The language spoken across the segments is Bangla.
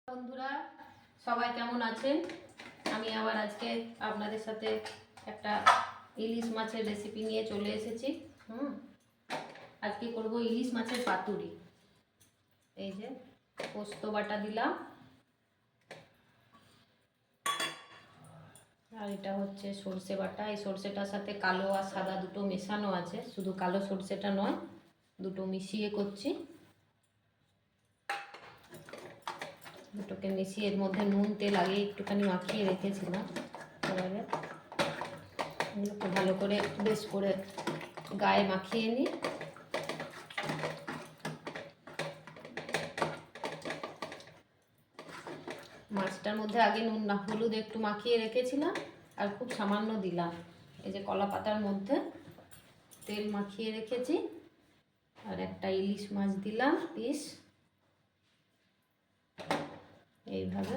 বন্ধুরা সবাই কেমন আছেন? আমি আবার আজকে আপনাদের সাথে একটা ইলিশ মাছের রেসিপি নিয়ে চলে এসেছি। আজকে করব ইলিশ মাছের পাতুরি। এই যে পোস্ত বাটা দিলাম, আর এটা হচ্ছে সর্ষে বাটা। এই সর্ষেটার সাথে কালো আর সাদা দুটো মেশানো আছে, শুধু কালো সর্ষেটা নয়, দুটো মিশিয়ে করছি। দুটোকে মিশিয়ে এর মধ্যে নুন তেল আগে একটুখানি মাখিয়ে রেখেছিলাম। এবারে এগুলোকে ভালো করে বেশ করে গায়ে মাখিয়ে নিই। মাছটার মধ্যে আগে নুন না হলুদ একটু মাখিয়ে রেখেছিলাম, আর খুব সামান্য দিলাম। এই যে কলা পাতার মধ্যে তেল মাখিয়ে রেখেছি, আর একটা ইলিশ মাছ দিলাম পিস। এইভাবে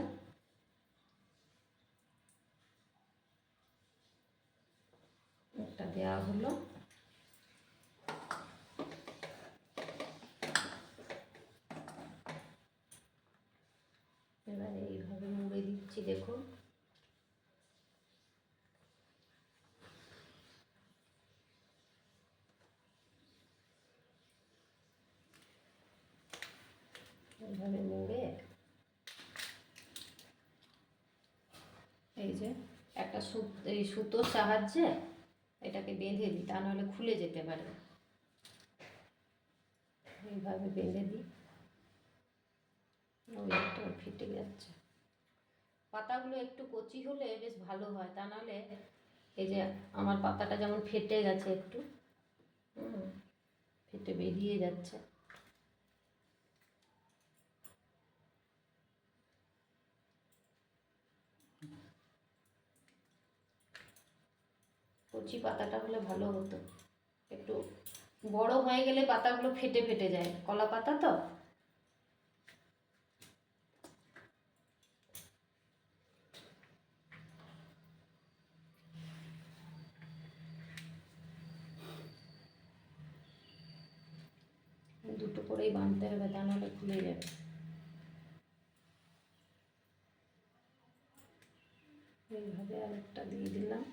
একটা দেওয়া হলো। এবারে এইভাবে মুড়ে দিচ্ছি, দেখুন। এইভাবে মুড়ে এই যে একটা এই সুতোর সাহায্যে এটাকে বেঁধে দিই, তা নাহলে খুলে যেতে পারে। এইভাবে বেঁধে দিই। ওই তো ফেটে যাচ্ছে। পাতাগুলো একটু কচি হলে বেশ ভালো হয়, তা নাহলে এই যে আমার পাতাটা যেমন ফেটে গেছে একটু, ফেটে বেরিয়ে যাচ্ছে। কচি পাতাটা হলে ভালো হতো। একটু বড় হয়ে গেলে পাতাগুলো ফেটে ফেটে যায়, কলা পাতা তো। দুটো করেই বাঁধতে হবে, তা নাহলে খুলে যাবে। এইভাবে আরেকটা দিয়ে দিলাম।